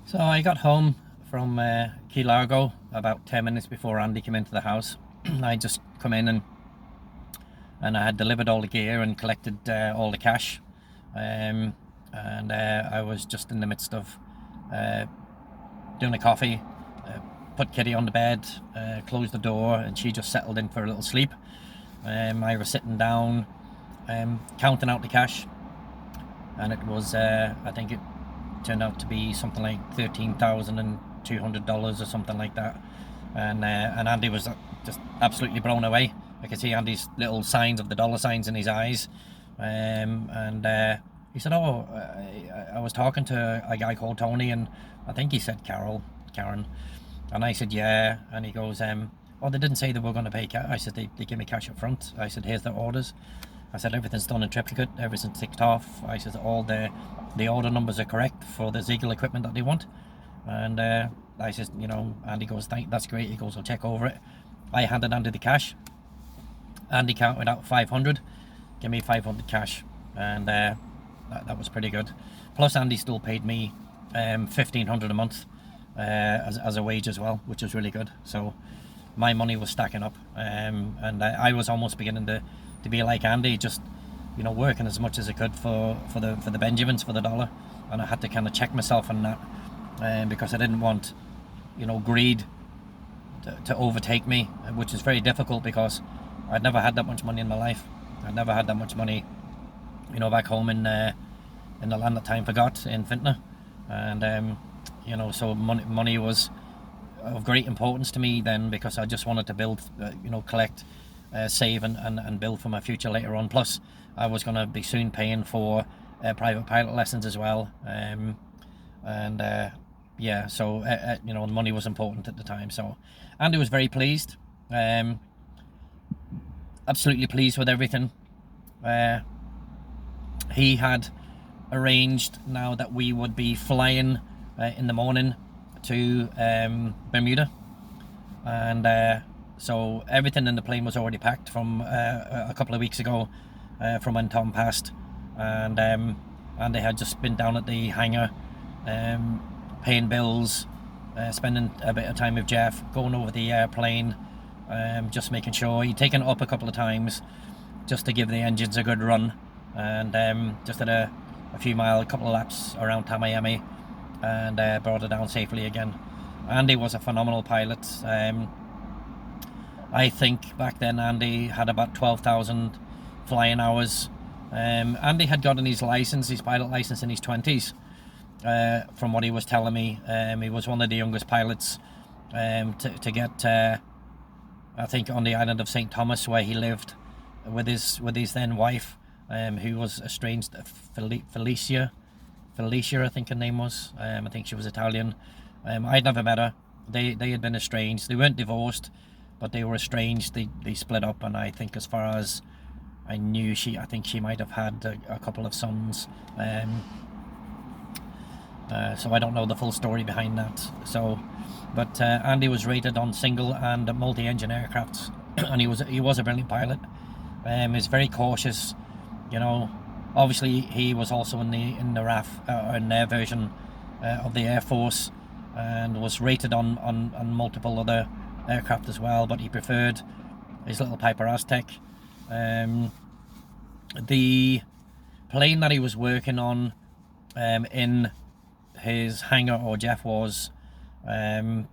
So I got home from Key Largo about 10 minutes before Andy came into the house. I just come in and I had delivered all the gear and collected all the cash. And I was just in the midst of doing a coffee, put Kitty on the bed, closed the door, and she just settled in for a little sleep. I was sitting down counting out the cash, and it was, I think it turned out to be something like $13,200 or something like that. And Andy was just absolutely blown away. I could see Andy's little signs of the dollar signs in his eyes. And he said, "Oh, I was talking to a guy called Tony, and I think he said Karen." And I said, "Yeah." And he goes, "Oh, they didn't say they were going to pay cash." I said, they gave me cash up front. I said, "Here's the orders." I said, "Everything's done in triplicate, everything's ticked off." I said, "All the order numbers are correct for the Ziegler equipment that they want." And I said, Andy goes, "That's great." He goes, "I'll check over it." I handed Andy the cash. Andy counted out 500, give me 500 cash, and that was pretty good. Plus Andy still paid me 1,500 a month as a wage as well, which was really good. So my money was stacking up, and I was almost beginning to be like Andy, just working as much as I could for the Benjamins, for the dollar. And I had to kind of check myself on that, because I didn't want greed to overtake me, which is very difficult because I'd never had that much money in my life. I'd never had that much money, back home in the land that time forgot, in Vintner. And so money was of great importance to me then, because I just wanted to build, collect, save and build for my future later on. Plus I was going to be soon paying for private pilot lessons as well. Yeah, so money was important at the time. So Andy was very pleased, absolutely pleased with everything. He had arranged now that we would be flying in the morning to Bermuda, and so everything in the plane was already packed from a couple of weeks ago, from when Tom passed. And Andy had just been down at the hangar, paying bills, spending a bit of time with Jeff, going over the airplane, just making sure. He'd taken it up a couple of times just to give the engines a good run, and just did a couple of laps around Miami, and brought it down safely again. Andy was a phenomenal pilot. I think back then Andy had about 12,000 flying hours. Andy had gotten his pilot license in his 20s, from what he was telling me. He was one of the youngest pilots to get, I think, on the island of St. Thomas, where he lived with his then wife, who was estranged. Felicia, I think her name was. I think she was Italian. I'd never met her. They had been estranged. They weren't divorced, but they were estranged. They split up, and I think, as far as I knew, I think she might have had a couple of sons. So I don't know the full story behind that. But Andy was rated on single and multi-engine aircrafts, and he was a brilliant pilot. He's very cautious, Obviously, he was also in the RAF, in their version of the Air Force, and was rated on multiple other aircraft as well. But he preferred his little Piper Aztec. The plane that he was working on, in his hangar, or Jeff was, I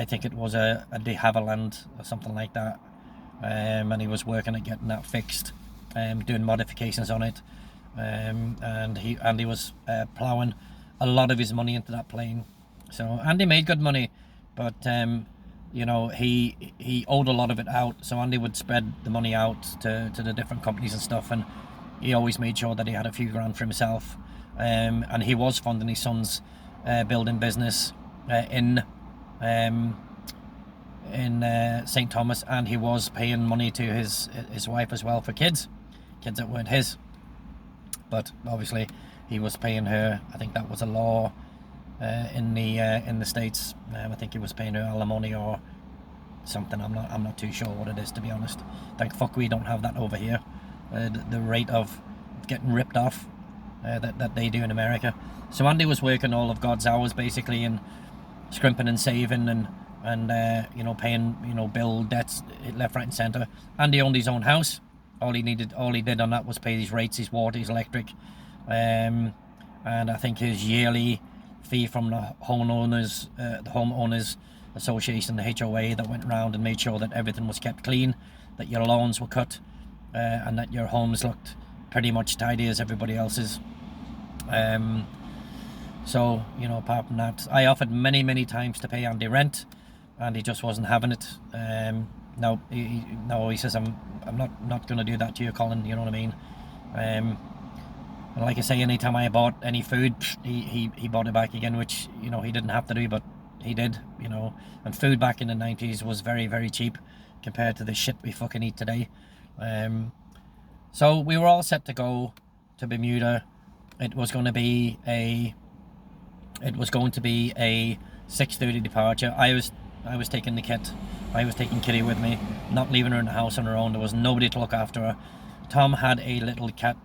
think it was a de Havilland or something like that, and he was working at getting that fixed, doing modifications on it, and he was ploughing a lot of his money into that plane. So Andy made good money, but he owed a lot of it out. So Andy would spread the money out to the different companies and stuff, and he always made sure that he had a few grand for himself. And he was funding his son's building business in St. Thomas, and he was paying money to his wife as well for kids that weren't his. But obviously, he was paying her. I think that was a law in the States. I think he was paying her alimony or something. I'm not too sure what it is, to be honest. Thank fuck we don't have that over here. The rate of getting ripped off that they do in America. So Andy was working all of God's hours basically, and scrimping and saving and you know, paying, you know, bill debts left, right and centre. Andy owned his own house. All he did on that was pay his rates, his water, his electric, and I think his yearly fee from the homeowners association, the HOA, that went around and made sure that everything was kept clean, that your lawns were cut, and that your homes looked pretty much tidy as everybody else's. So, you know, apart from that, I offered many times to pay Andy rent, and he just wasn't having it. No, he says, I'm not going to do that to you, Colin, you know what I mean? And like I say, anytime I bought any food, he bought it back again, which, you know, he didn't have to do, but he did, you know. And food back in the 90s was very cheap compared to the shit we fucking eat today. So we were all set to go to Bermuda. It was going to be a 6:30 departure. I was taking the kit. I was taking Kitty with me, not leaving her in the house on her own. There was nobody to look after her. Tom had a little cat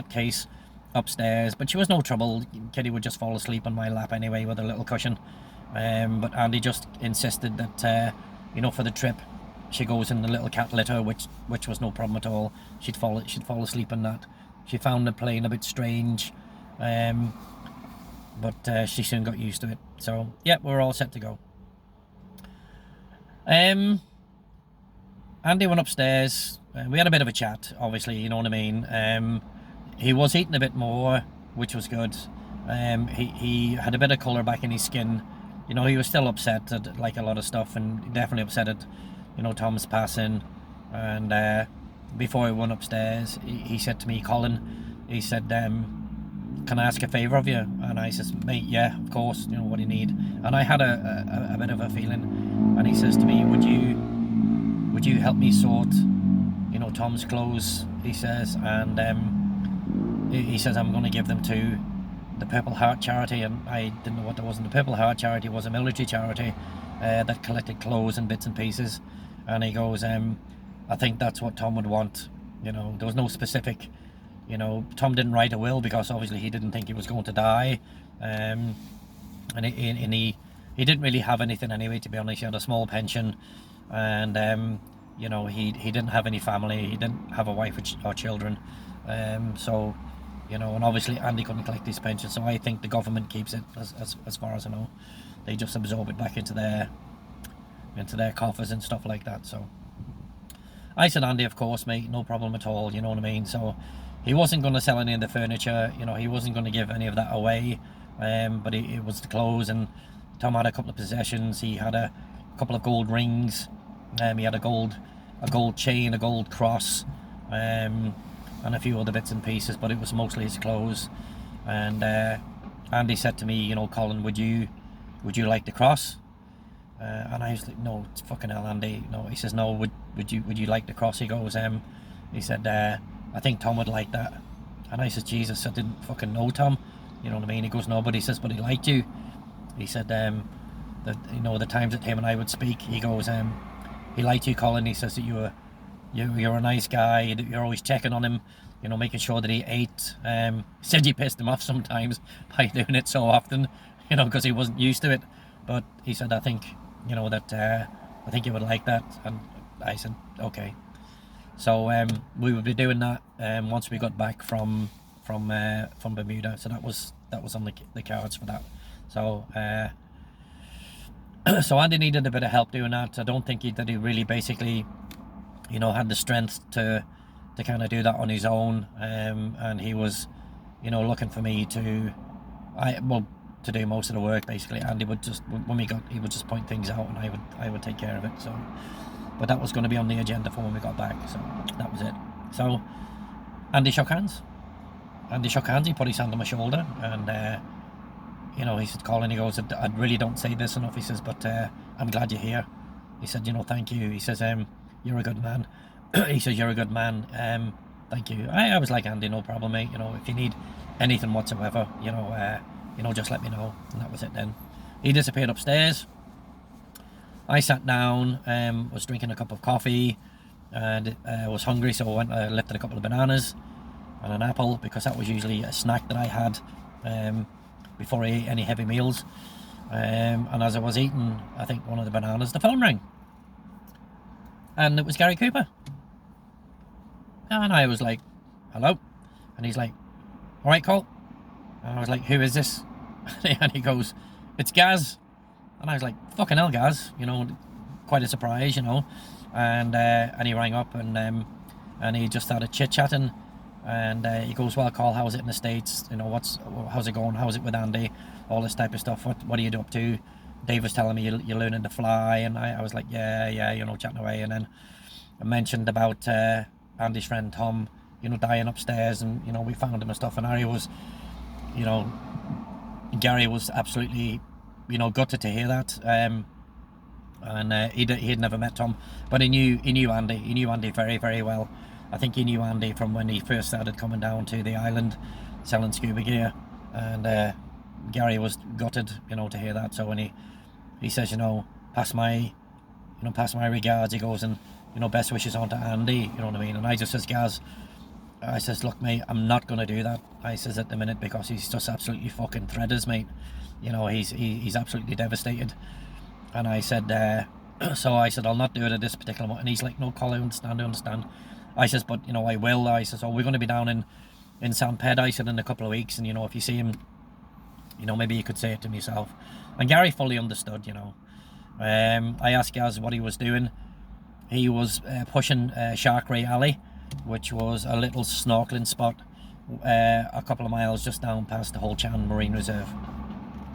case upstairs, but she was no trouble. Kitty would just fall asleep on my lap anyway with a little cushion. But Andy just insisted that you know, for the trip, she goes in the little cat litter, which was no problem at all. She'd fall asleep in that. She found the plane a bit strange, but she soon got used to it. So yeah, we're all set to go. Andy went upstairs. We had a bit of a chat, obviously, you know what I mean. He was eating a bit more, which was good. He had a bit of colour back in his skin. You know, he was still upset at, like, a lot of stuff, and definitely upset at, you know, Tom's passing. And before he went upstairs, he said to me, Colin, he said, can I ask a favour of you? And I says, mate, yeah, of course, you know, what do you need? And I had a bit of a feeling. And he says to me, would you help me sort, you know, Tom's clothes? He says, and he says, I'm going to give them to the Purple Heart charity. And I didn't know what that was. And the Purple Heart charity was a military charity that collected clothes and bits and pieces. And he goes, I think that's what Tom would want. You know, there was no specific, you know, Tom didn't write a will because obviously he didn't think he was going to die. And he didn't really have anything anyway, to be honest. He had a small pension, and you know, he didn't have any family. He didn't have a wife or children. So, you know, and obviously Andy couldn't collect his pension, so I think the government keeps it, as far as I know. They just absorb it back into their coffers and stuff like that. So I said, Andy, of course, mate, no problem at all, you know what I mean? So he wasn't going to sell any of the furniture, you know, he wasn't going to give any of that away, but it was the clothes. And Tom had a couple of possessions. He had a couple of gold rings, he had a gold chain, a gold cross, and a few other bits and pieces, but it was mostly his clothes. And Andy said to me, you know, Colin, would you like the cross? And I was like, no, it's fucking hell, Andy. No, he says, no, would you like the cross? He goes, he said, I think Tom would like that. And I said, Jesus, I didn't fucking know Tom, you know what I mean? He goes, no, but he says, but he liked you. He said, that, you know, the times that him and I would speak, he goes, he liked you, Colin. He says that you're a nice guy, you're always checking on him, you know, making sure that he ate. Said you pissed him off sometimes by doing it so often, you know, because he wasn't used to it. But he said, I think, you know, that I think you would like that. And I said, okay. So we would be doing that once we got back from Bermuda. So that was on the cards for that. So so Andy needed a bit of help doing that. I don't think that he really basically, you know, had the strength to kind of do that on his own. And he was, you know, looking for me to do most of the work basically. Andy would just, he would just point things out, and I would take care of it. So, but that was going to be on the agenda for when we got back. So that was it. So Andy shook hands. He put his hand on my shoulder, and you know, he said, Colin, he goes, I really don't say this enough. He says, but I'm glad you're here. He said, you know, thank you. He says, you're a good man. He says, you're a good man. Thank you. I was like, Andy, no problem, mate. You know, if you need anything whatsoever, you know, just let me know. And that was it then. He disappeared upstairs. I sat down, was drinking a cup of coffee, and was hungry, so I went, lifted a couple of bananas, and an apple, because that was usually a snack that I had before I ate any heavy meals. And as I was eating, I think, one of the bananas, the phone rang. And it was Gary Cooper. And I was like, hello? And he's like, all right, Cole. And I was like, who is this? And he goes, it's Gaz. And I was like, fucking hell, Gaz. You know, quite a surprise, you know. And he rang up, and he just started chit-chatting. And he goes, well, Cole, how's it in the States? You know, how's it going? How's it with Andy? All this type of stuff. What are you up to? Dave was telling me you're learning to fly. And I was like, yeah, you know, chatting away. And then I mentioned about Andy's friend Tom, you know, dying upstairs, and, you know, we found him and stuff. And Harry was, you know, Gary was absolutely, you know, gutted to hear that. And he'd never met Tom, but he knew Andy. He knew Andy very, very well. I think he knew Andy from when he first started coming down to the island selling scuba gear. And Gary was gutted, you know, to hear that. So when he says, you know, pass my regards, he goes, and, you know, best wishes on to Andy, you know what I mean? And I just says, Gaz, I says, look, mate, I'm not going to do that. I says, at the minute, because he's just absolutely fucking threaders, mate. You know, he's absolutely devastated. And I said, so I said, I'll not do it at this particular moment. And he's like, no, Colin, I understand. I says, but, you know, I will. I says, oh, we're going to be down in San Pedro, I said, in a couple of weeks. And, you know, if you see him, you know, maybe you could say it to him yourself. And Gary fully understood, you know. I asked Gaz what he was doing. He was pushing Shark Ray Alley, which was a little snorkeling spot a couple of miles just down past the Hull Chan Marine Reserve.